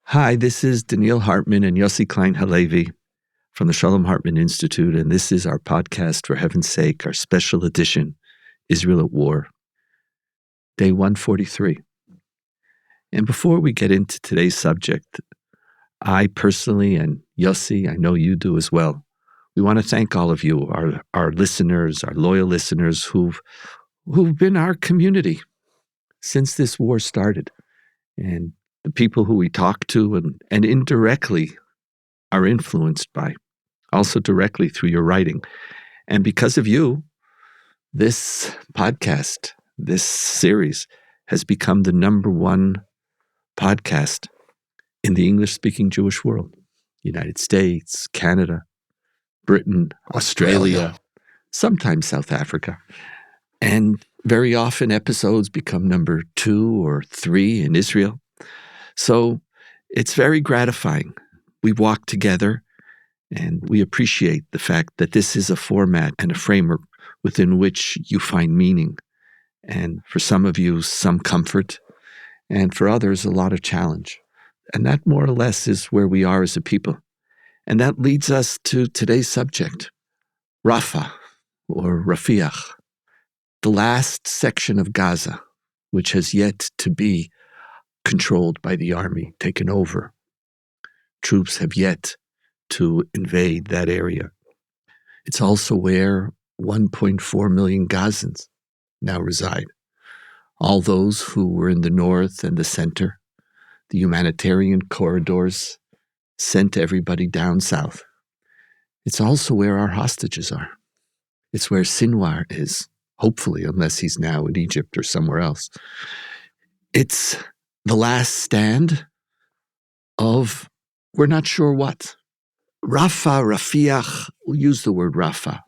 Hi, this is Donniel Hartman and Yossi Klein Halevi from the Shalom Hartman Institute, and this is our podcast, For Heaven's Sake, our special edition, Israel at War, day 143. And before we get into today's subject, I personally, and Yossi, I know you do as well, we want to thank all of you, our listeners, our loyal listeners who've been our community since this war started. And the people who we talk to and indirectly are influenced by, also directly through your writing. And because of you, this podcast, this series, has become the number one podcast in the English-speaking Jewish world. United States, Canada, Britain, Australia, sometimes South Africa. And very often episodes become number 2 or 3 in Israel. So it's very gratifying. We walk together and we appreciate the fact that this is a format and a framework within which you find meaning. And for some of you, some comfort, and for others, a lot of challenge. And that more or less is where we are as a people. And that leads us to today's subject, Rafah, or Rafah, the last section of Gaza, which has yet to be controlled by the army, taken over. Troops have yet to invade that area. It's also where 1.4 million Gazans now reside. All those who were in the north and the center, the humanitarian corridors sent everybody down south. It's also where our hostages are. It's where Sinwar is, hopefully, unless he's now in Egypt or somewhere else. It's the last stand of we're not sure what. Rafah, we'll use the word Rafah,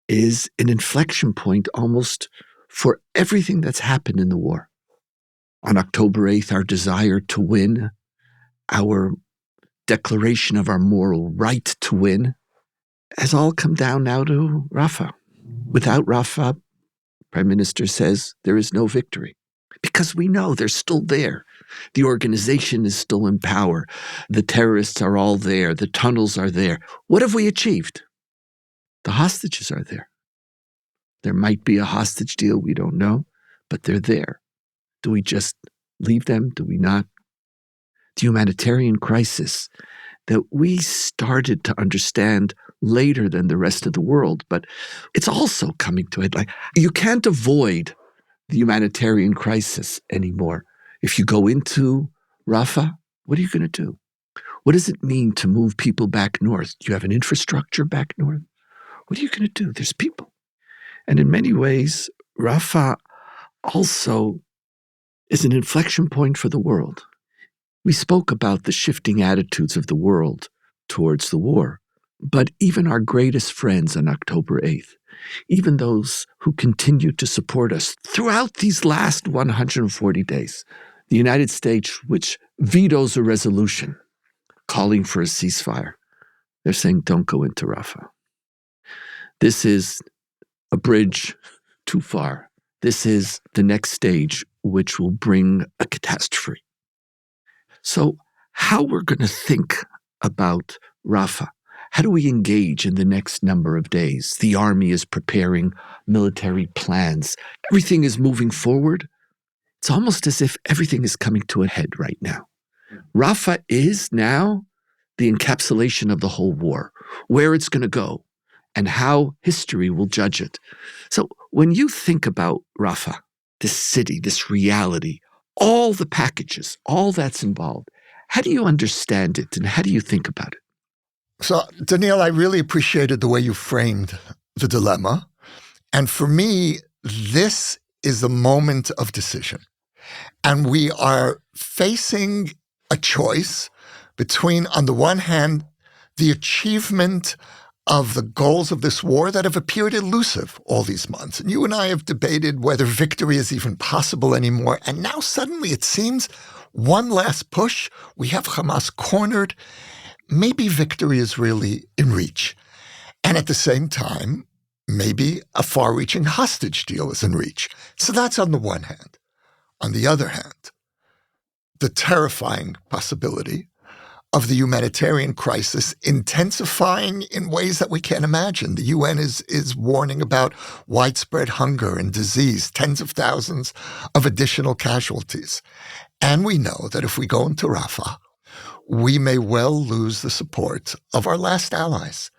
is an inflection point almost for everything that's happened in the war. On October 8th, our desire to win, our declaration of our moral right to win, has all come down now to Rafah. Without Rafah, Prime Minister says, there is no victory. Because we know they're still there. The organization is still in power. The terrorists are all there. The tunnels are there. What have we achieved? The hostages are there. There might be a hostage deal, we don't know, but they're there. Do we just leave them? Do we not? The humanitarian crisis that we started to understand later than the rest of the world, but it's also coming to it. Like, you can't avoid the humanitarian crisis anymore. If you go into Rafah, what are you going to do? What does it mean to move people back north? Do you have an infrastructure back north? What are you going to do? There's people. And in many ways, Rafah also is an inflection point for the world. We spoke about the shifting attitudes of the world towards the war, but even our greatest friends on October 8th, even those who continued to support us throughout these last 140 days, the United States, which vetoes a resolution calling for a ceasefire, they're saying, don't go into Rafah. This is a bridge too far. This is the next stage, which will bring a catastrophe. So how we're going to think about Rafah, how do we engage in the next number of days? The army is preparing military plans. Everything is moving forward. It's almost as if everything is coming to a head right now. Rafah is now the encapsulation of the whole war, where it's going to go, and how history will judge it. So when you think about Rafah, this city, this reality, all the packages, all that's involved, how do you understand it and how do you think about it? So, Donniel, I really appreciated the way you framed the dilemma. And for me, this is a moment of decision. And we are facing a choice between, on the one hand, the achievement of the goals of this war that have appeared elusive all these months. And you and I have debated whether victory is even possible anymore. And now suddenly it seems one last push. We have Hamas cornered. Maybe victory is really in reach. And at the same time, maybe a far-reaching hostage deal is in reach. So that's on the one hand. On the other hand, the terrifying possibility of the humanitarian crisis intensifying in ways that we can't imagine. The UN is warning about widespread hunger and disease, tens of thousands of additional casualties. And we know that if we go into Rafah, we may well lose the support of our last allies.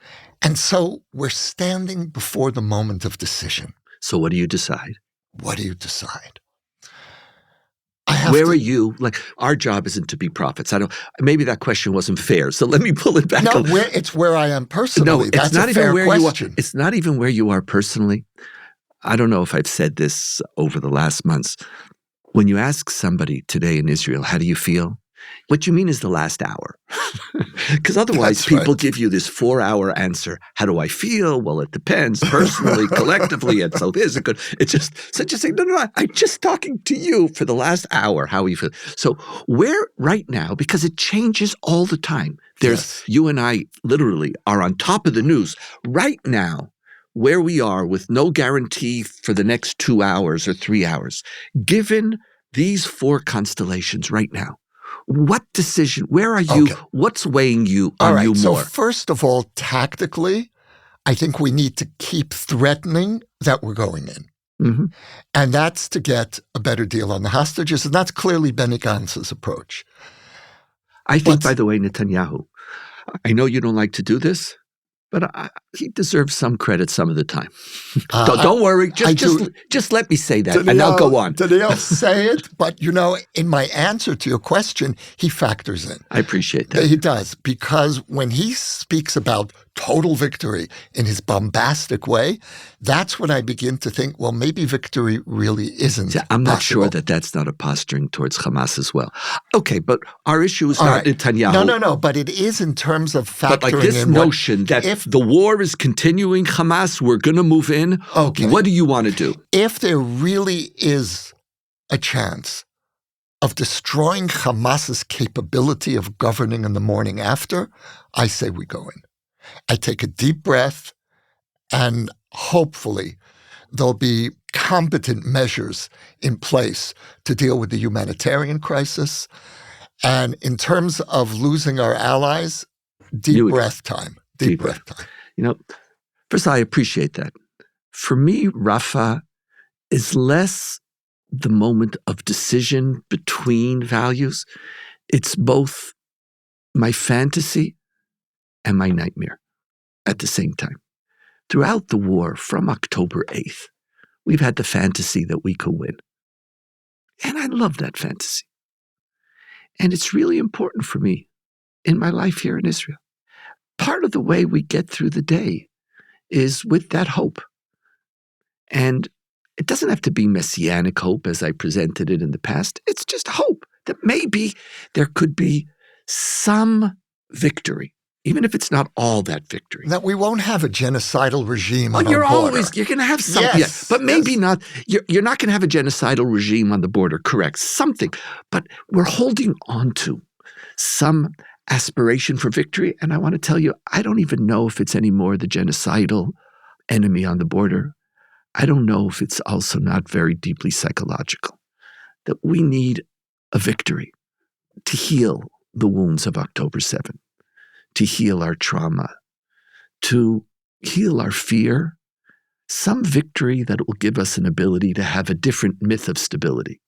And so we're standing before the moment of decision. So what do you decide? What do you decide? Where are you? Like, our job isn't to be prophets. Maybe that question wasn't fair. So let me pull it back. No, it's where I am personally. No, That's not a even fair where question. you are. It's not even where you are personally. I don't know if I've said this over the last months. When you ask somebody today in Israel, how do you feel? What you mean is the last hour. Because otherwise people give you this 4-hour answer. How do I feel? Well, it depends personally, collectively, and so is it good? It's just saying, no, I'm just talking to you for the last hour. How you feel? So where right now, because it changes all the time. You and I literally are on top of the news right now, where we are with no guarantee for the next 2 hours or 3 hours. Given these 4 constellations right now, what decision, where are you, what's weighing you on you more? So first of all, tactically, I think we need to keep threatening that we're going in. Mm-hmm. And that's to get a better deal on the hostages. And that's clearly Benny Gantz's approach. I think, by the way, Netanyahu, I know you don't like to do this, but he deserves some credit some of the time. Don't worry. Just let me say that, and I'll go on. Donniel, say it, but in my answer to your question, he factors in. I appreciate that. He does, because when he speaks about total victory in his bombastic way, that's when I begin to think, well, maybe victory really isn't I'm not possible. sure that that's not a posturing towards Hamas as well. Okay, but our issue is not Netanyahu. No, but it is in terms of factoring in. But like this notion that if the war is continuing, Hamas, we're going to move in. Okay. What do you want to do? If there really is a chance of destroying Hamas's capability of governing in the morning after, I say we go in. I take a deep breath, and hopefully there'll be competent measures in place to deal with the humanitarian crisis. And in terms of losing our allies, deep breath time. First, I appreciate that. For me, Rafah is less the moment of decision between values. It's both my fantasy and my nightmare at the same time. Throughout the war, from October 8th, we've had the fantasy that we could win. And I love that fantasy. And it's really important for me in my life here in Israel. Part of the way we get through the day is with that hope. And it doesn't have to be messianic hope as I presented it in the past. It's just hope that maybe there could be some victory, even if it's not all that victory. That we won't have a genocidal regime on our border. You're going to have something, yes, but maybe not. You're not going to have a genocidal regime on the border, correct? Something. But we're holding on to some aspiration for victory. And I want to tell you, I don't even know if it's anymore the genocidal enemy on the border. I don't know if it's also not very deeply psychological, that we need a victory to heal the wounds of October 7, to heal our trauma, to heal our fear, some victory that will give us an ability to have a different myth of stability.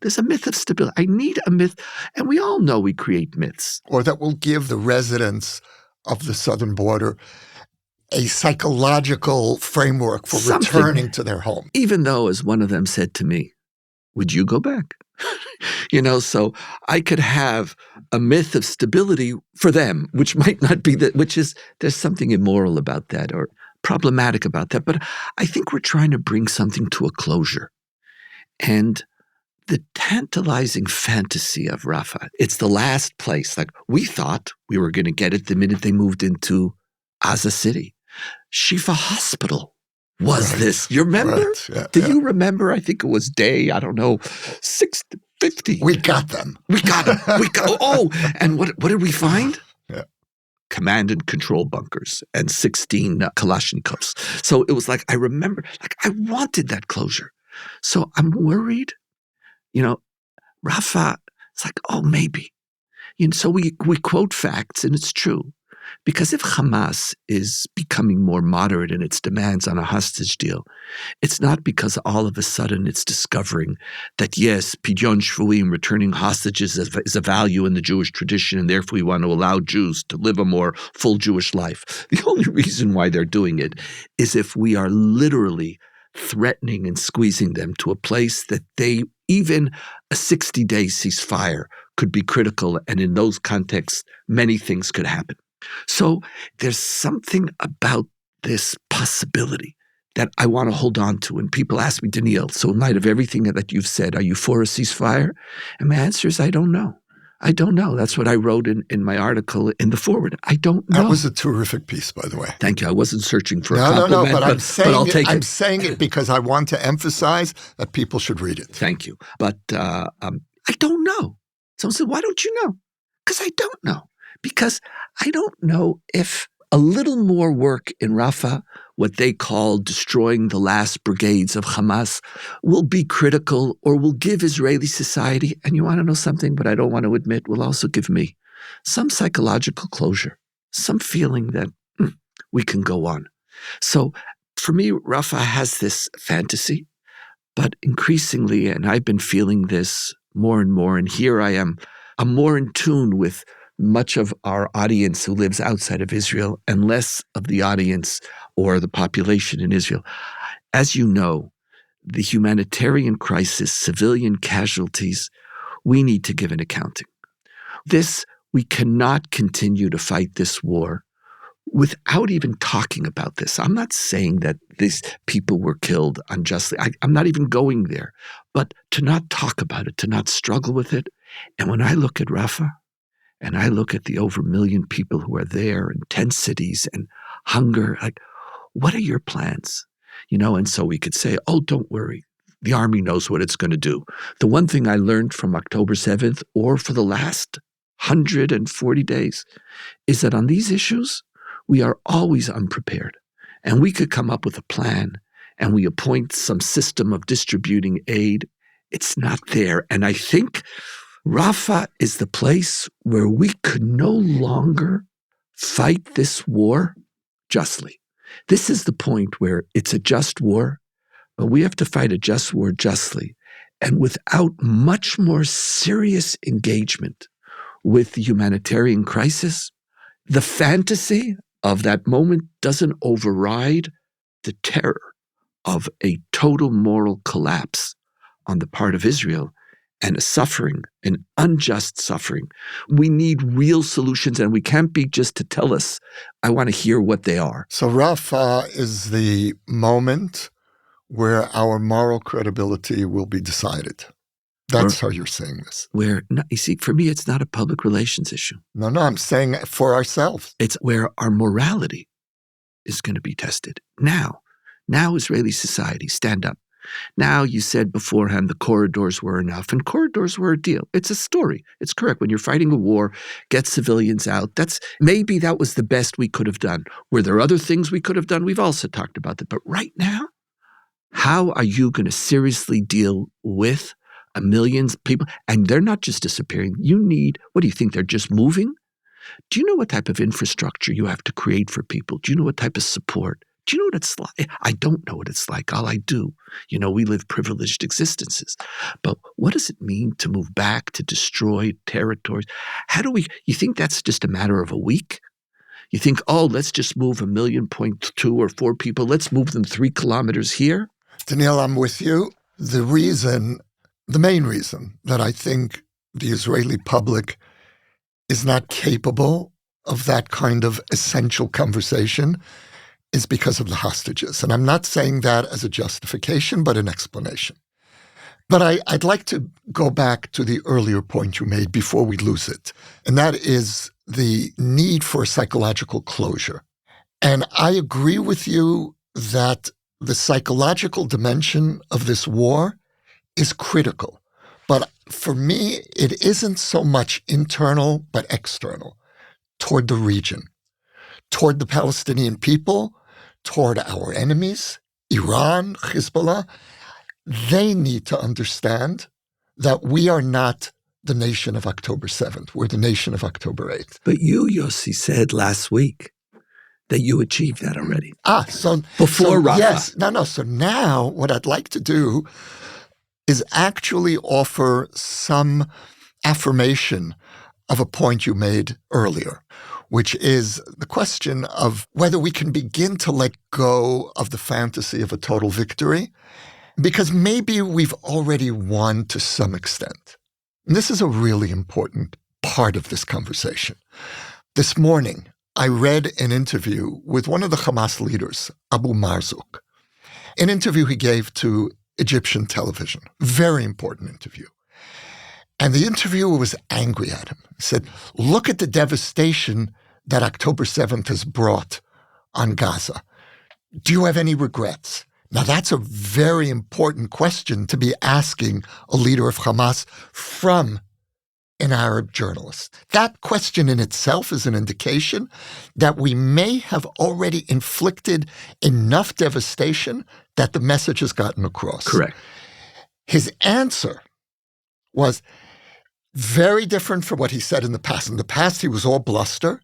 There's a myth of stability. I need a myth, and we all know we create myths. Or that will give the residents of the southern border a psychological framework for returning to their home. Even though, as one of them said to me, would you go back? So I could have a myth of stability for them, which might not be that, there's something immoral about that or problematic about that. But I think we're trying to bring something to a closure. And the tantalizing fantasy of Rafah, it's the last place. Like, we thought we were going to get it the minute they moved into Gaza City. Shifa Hospital was this. You remember? Right. Yeah, Do you remember? I think it was day, 6:50. We got them. And what did we find? Yeah. Command and control bunkers and 16 Kalashnikovs. So it was like, I remember, I wanted that closure. So I'm worried, Rafah, It's like, oh, maybe. So we quote facts, and it's true. Because if Hamas is becoming more moderate in its demands on a hostage deal, it's not because all of a sudden it's discovering that, yes, pidyon shvuim, returning hostages, is a value in the Jewish tradition, and therefore we want to allow Jews to live a more full Jewish life. The only reason why they're doing it is if we are literally threatening and squeezing them to a place that even a 60-day ceasefire could be critical, and in those contexts, many things could happen. So there's something about this possibility that I want to hold on to. And people ask me, Donniel, so in light of everything that you've said, are you for a ceasefire? And my answer is, I don't know. I don't know. That's what I wrote in my article in the foreword. I don't know. That was a terrific piece, by the way. Thank you. I wasn't searching for a compliment, but I'll take it. I'm saying it because I want to emphasize that people should read it. Thank you. But I don't know. Someone said, why don't you know? Because I don't know. Because I don't know if a little more work in Rafah, what they call destroying the last brigades of Hamas, will be critical or will give Israeli society, and you want to know something, but I don't want to admit, will also give me some psychological closure, some feeling that we can go on. So for me, Rafah has this fantasy, but increasingly, and I've been feeling this more and more, and here I am, I'm more in tune with much of our audience who lives outside of Israel and less of the audience or the population in Israel. As you know, the humanitarian crisis, civilian casualties, we need to give an accounting. We cannot continue to fight this war without even talking about this. I'm not saying that these people were killed unjustly. I'm not even going there. But to not talk about it, to not struggle with it. And when I look at Rafah, and I look at the over 1 million people who are there in 10 cities and hunger, like, what are your plans? And so we could say, oh, don't worry. The army knows what it's going to do. The one thing I learned from October 7th or for the last 140 days is that on these issues, we are always unprepared. And we could come up with a plan and we appoint some system of distributing aid. It's not there. And I think Rafah is the place where we could no longer fight this war justly. This is the point where it's a just war, but we have to fight a just war justly and without much more serious engagement with the humanitarian crisis. The fantasy of that moment doesn't override the terror of a total moral collapse on the part of Israel and a suffering, an unjust suffering. We need real solutions, and we can't be just to tell us, I want to hear what they are. So Rafah is the moment where our moral credibility will be decided. That's how you're saying this. You see, for me, it's not a public relations issue. No, I'm saying for ourselves. It's where our morality is going to be tested. Now, Israeli society, stand up. Now, you said beforehand the corridors were enough, and corridors were a deal. It's a story. It's correct. When you're fighting a war, get civilians out. Maybe that was the best we could have done. Were there other things we could have done? We've also talked about that. But right now, how are you going to seriously deal with 1 million people? And they're not just disappearing. What do you think? They're just moving? Do you know what type of infrastructure you have to create for people? Do you know what type of support? Do you know what it's like? I don't know what it's like. All I do, we live privileged existences. But what does it mean to move back, to destroy territories? You think that's just a matter of a week? You think, let's just move 1.2 million or 4 people. Let's move them 3 kilometers here? Donniel, I'm with you. The main reason that I think the Israeli public is not capable of that kind of essential conversation is because of the hostages. And I'm not saying that as a justification, but an explanation. But I'd like to go back to the earlier point you made before we lose it, and that is the need for psychological closure. And I agree with you that the psychological dimension of this war is critical. But for me, it isn't so much internal, but external, toward the region, toward the Palestinian people, toward our enemies, Iran, Hezbollah. They need to understand that we are not the nation of October 7th. We're the nation of October 8th. But you, Yossi, said last week that you achieved that already. Before Rafah. Yes. No. So now what I'd like to do is actually offer some affirmation of a point you made earlier, which is the question of whether we can begin to let go of the fantasy of a total victory, because maybe we've already won to some extent. And this is a really important part of this conversation. This morning, I read an interview with one of the Hamas leaders, Abu Marzouk, an interview he gave to Egyptian television. Very important interview. And the interviewer was angry at him. He said, look at the devastation that October 7th has brought on Gaza. Do you have any regrets? Now, that's a very important question to be asking a leader of Hamas from an Arab journalist. That question in itself is an indication that we may have already inflicted enough devastation that the message has gotten across. Correct. His answer was very different from what he said in the past. In the past, he was all bluster.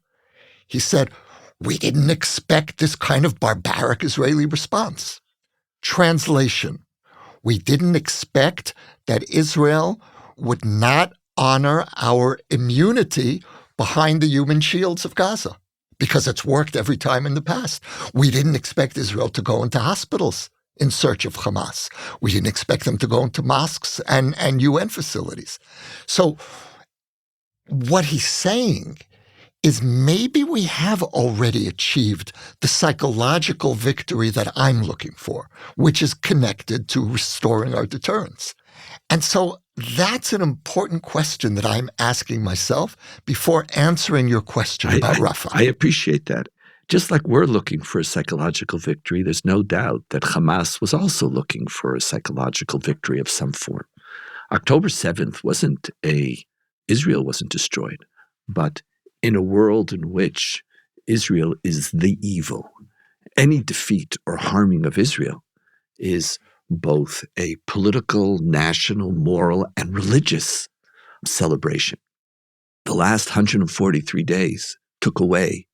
He said, we didn't expect this kind of barbaric Israeli response. Translation, we didn't expect that Israel would not honor our immunity behind the human shields of Gaza, because it's worked every time in the past. We didn't expect Israel to go into hospitals in search of Hamas. We didn't expect them to go into mosques and UN facilities. So what he's saying is maybe we have already achieved the psychological victory that I'm looking for, which is connected to restoring our deterrence. And so that's an important question that I'm asking myself before answering your question about Rafah. I appreciate that. Just like we're looking for a psychological victory, there's no doubt that Hamas was also looking for a psychological victory of some form. October 7th Israel wasn't destroyed, but in a world in which Israel is the evil, any defeat or harming of Israel is both a political, national, moral, and religious celebration. The last 143 days took away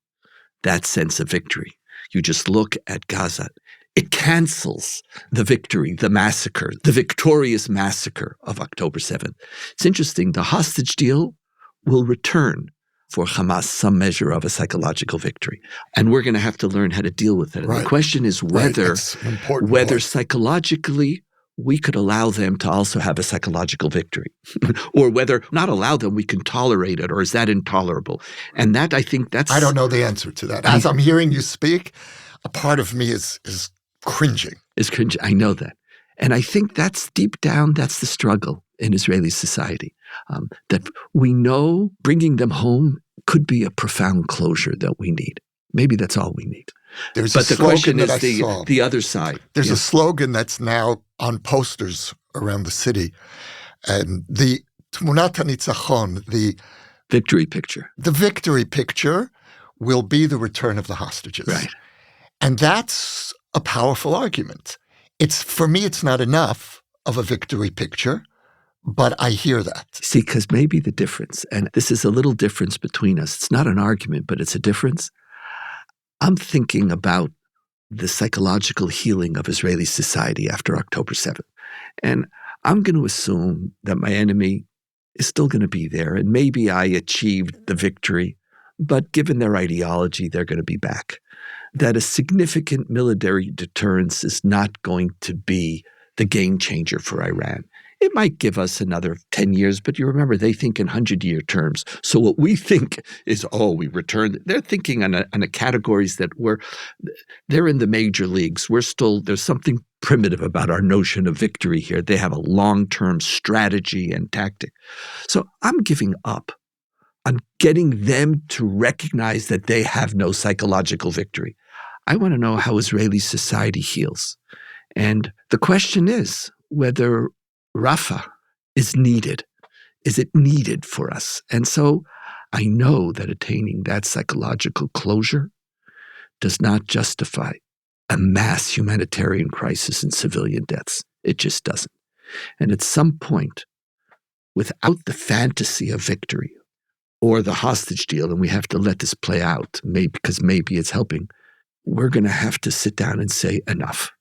that sense of victory. You just look at Gaza. It cancels the victory, the massacre, the victorious massacre of October 7th. It's interesting, the hostage deal will return for Hamas some measure of a psychological victory. And we're going to have to learn how to deal with it. Right. The question is whether psychologically we could allow them to also have a psychological victory, or whether not allow them, we can tolerate it, or is that intolerable? And that, I think that's... I don't know the answer to that. As I'm hearing you speak, a part of me is cringing. Is cringing. I know that. And I think that's deep down, that's the struggle in Israeli society. That we know bringing them home could be a profound closure that we need. Maybe that's all we need. But the question is the other side. There's a slogan that's now on posters around the city. And the Tmunat HaNitzachon, the victory picture. The victory picture will be the return of the hostages. Right. And that's a powerful argument. For me, it's not enough of a victory picture, but I hear that. See, because maybe the difference, and this is a little difference between us, it's not an argument, but it's a difference. I'm thinking about the psychological healing of Israeli society after October 7th. And I'm going to assume that my enemy is still going to be there, and maybe I achieved the victory, but given their ideology, they're going to be back. That a significant military deterrence is not going to be the game changer for Iran. It might give us another 10 years, but you remember, they think in 100-year terms. So what we think is, we returned. They're thinking on a categories that they're in the major leagues. There's something primitive about our notion of victory here. They have a long-term strategy and tactic. So I'm giving up on getting them to recognize that they have no psychological victory. I want to know how Israeli society heals. And the question is whether Rafah is needed. Is it needed for us? And so I know that attaining that psychological closure does not justify a mass humanitarian crisis and civilian deaths. It just doesn't. And at some point, without the fantasy of victory or the hostage deal, and we have to let this play out, maybe because maybe it's helping, we're going to have to sit down and say enough.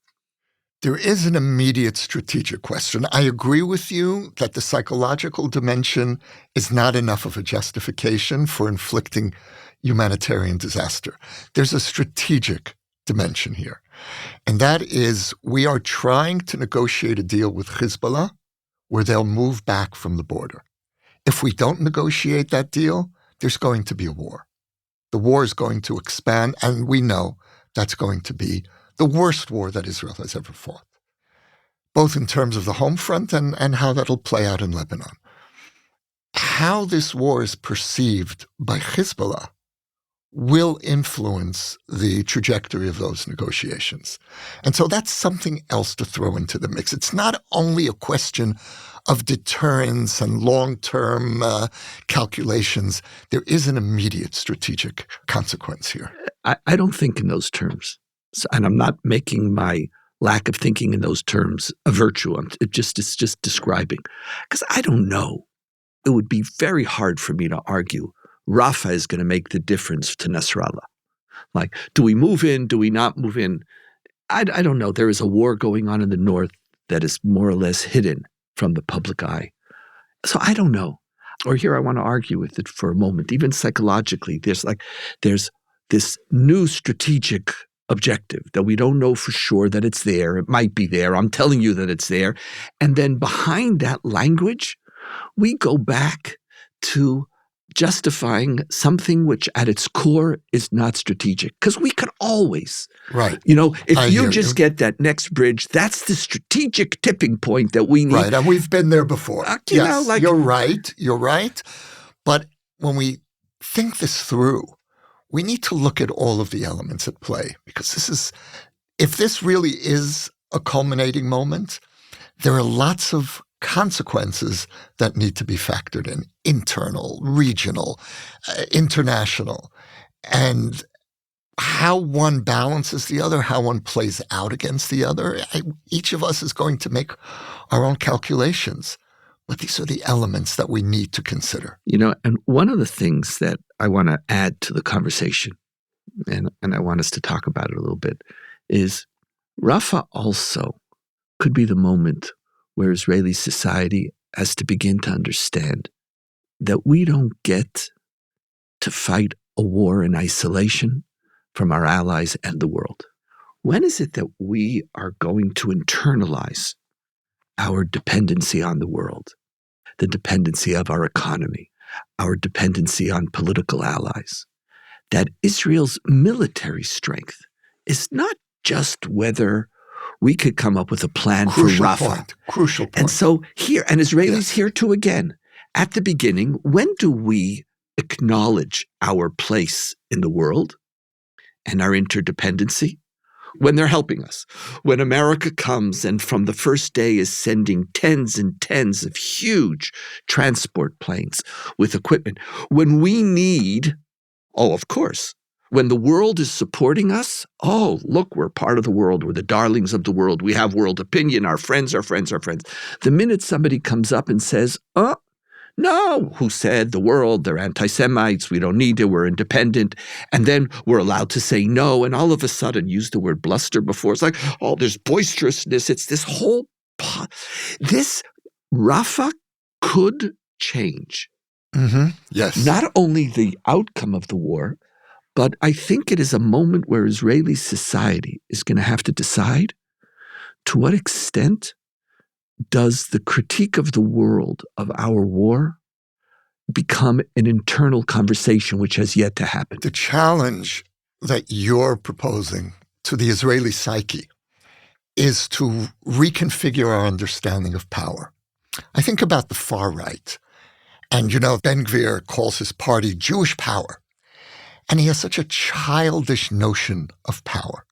There is an immediate strategic question. I agree with you that the psychological dimension is not enough of a justification for inflicting humanitarian disaster. There's a strategic dimension here, and that is we are trying to negotiate a deal with Hezbollah where they'll move back from the border. If we don't negotiate that deal, there's going to be a war. The war is going to expand, and we know that's going to be the worst war that Israel has ever fought, both in terms of the home front and how that'll play out in Lebanon. How this war is perceived by Hezbollah will influence the trajectory of those negotiations. And so that's something else to throw into the mix. It's not only a question of deterrence and long-term calculations. There is an immediate strategic consequence here. I don't think in those terms. And I'm not making my lack of thinking in those terms a virtue. It's just describing. Because I don't know. It would be very hard for me to argue Rafah is going to make the difference to Nasrallah. Like, do we move in? Do we not move in? I don't know. There is a war going on in the north that is more or less hidden from the public eye. So I don't know. Or here I want to argue with it for a moment. Even psychologically, there's this new strategic objective that we don't know for sure that it's there. It might be there. I'm telling you that it's there. And then behind that language, we go back to justifying something which at its core is not strategic. Because we could always, right. If you just get that next bridge, that's the strategic tipping point that we need. Right, and we've been there before. You're right. But when we think this through, we need to look at all of the elements at play, because if this really is a culminating moment, there are lots of consequences that need to be factored in: internal, regional, international, and how one balances the other, how one plays out against the other. Each of us is going to make our own calculations, but these are the elements that we need to consider. And one of the things that I want to add to the conversation, and I want us to talk about it a little bit, is Rafah also could be the moment where Israeli society has to begin to understand that we don't get to fight a war in isolation from our allies and the world. When is it that we are going to internalize our dependency on the world, the dependency of our economy, our dependency on political allies, that Israel's military strength is not just whether we could come up with a plan for Rafah. Crucial point. And so here, and Israelis here too again, at the beginning, when do we acknowledge our place in the world and our interdependency? When they're helping us. When America comes and from the first day is sending tens and tens of huge transport planes with equipment. When we need, of course, when the world is supporting us, look, we're part of the world. We're the darlings of the world. We have world opinion. Our friends are friends are friends. The minute somebody comes up and says, no, who said the world, they're anti-Semites, we don't need it, we're independent. And then we're allowed to say no, and all of a sudden, use the word bluster before, it's like, there's boisterousness. It's this whole, this Rafah could change. Mm-hmm. Yes. Not only the outcome of the war, but I think it is a moment where Israeli society is going to have to decide to what extent does the critique of the world of our war become an internal conversation which has yet to happen? The challenge that you're proposing to the Israeli psyche is to reconfigure our understanding of power. I think about the far right. And, Ben Gvir calls his party Jewish power. And he has such a childish notion of power.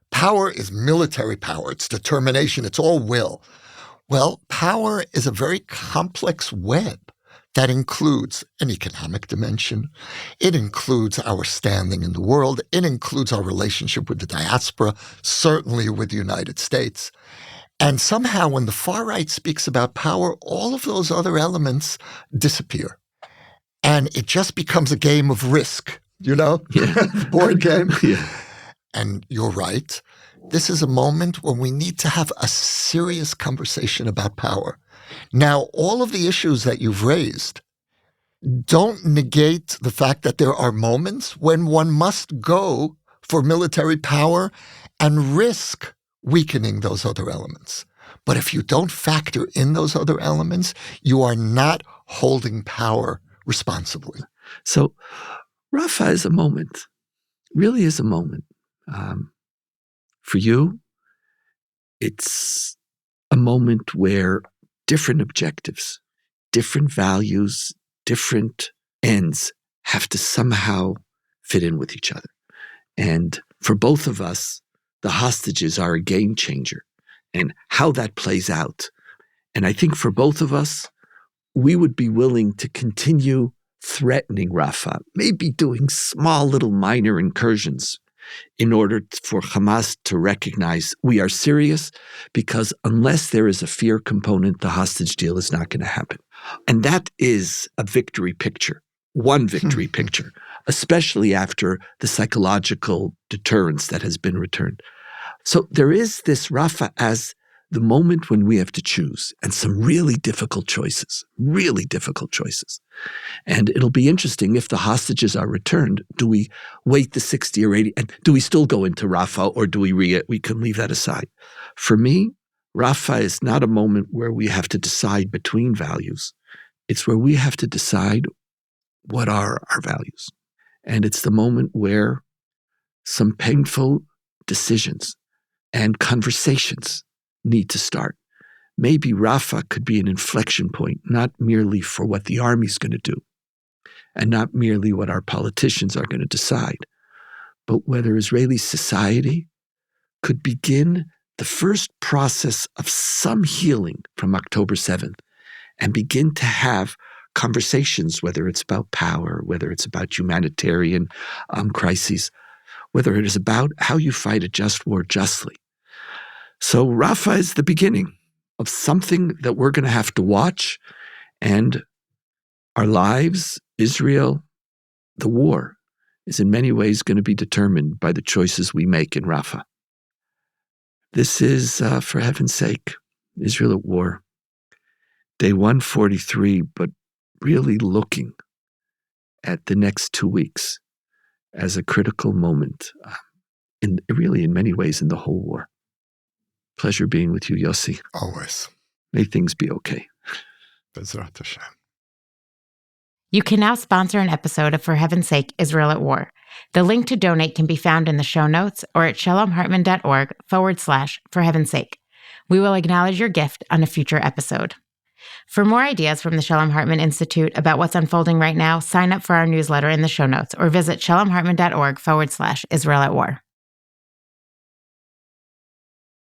Power is military power. It's determination. It's all will. Well, power is a very complex web that includes an economic dimension. It includes our standing in the world. It includes our relationship with the diaspora, certainly with the United States. And somehow when the far right speaks about power, all of those other elements disappear. And it just becomes a game of Risk, the board game. Yeah. And you're right. This is a moment when we need to have a serious conversation about power. Now, all of the issues that you've raised don't negate the fact that there are moments when one must go for military power and risk weakening those other elements. But if you don't factor in those other elements, you are not holding power responsibly. So Rafah is a moment, really is a moment. For you, it's a moment where different objectives, different values, different ends have to somehow fit in with each other. And for both of us, the hostages are a game changer and how that plays out. And I think for both of us, we would be willing to continue threatening Rafah, maybe doing small little minor incursions in order for Hamas to recognize we are serious, because unless there is a fear component, the hostage deal is not going to happen. And that is a victory picture, one victory picture, especially after the psychological deterrence that has been returned. So there is this Rafah as the moment when we have to choose, and some really difficult choices. And it'll be interesting if the hostages are returned. Do we wait the 60 or 80? And do we still go into Rafah, or do we can leave that aside? For me, Rafah is not a moment where we have to decide between values. It's where we have to decide what are our values. And it's the moment where some painful decisions and conversations need to start. Maybe Rafah could be an inflection point, not merely for what the army's going to do, and not merely what our politicians are going to decide, but whether Israeli society could begin the first process of some healing from October 7th and begin to have conversations, whether it's about power, whether it's about humanitarian crises, whether it is about how you fight a just war justly. So Rafah is the beginning of something that we're going to have to watch, and our lives, Israel, the war, is in many ways going to be determined by the choices we make in Rafah. This is, for heaven's sake, Israel at war. Day 143, but really looking at the next 2 weeks as a critical moment, in many ways in the whole war. Pleasure being with you, Yossi. Always. May things be okay. Bezrat Hashem. You can now sponsor an episode of For Heaven's Sake, Israel at War. The link to donate can be found in the show notes or at shalomhartman.org/For Heaven's Sake. We will acknowledge your gift on a future episode. For more ideas from the Shalom Hartman Institute about what's unfolding right now, sign up for our newsletter in the show notes or visit shalomhartman.org/Israel at War.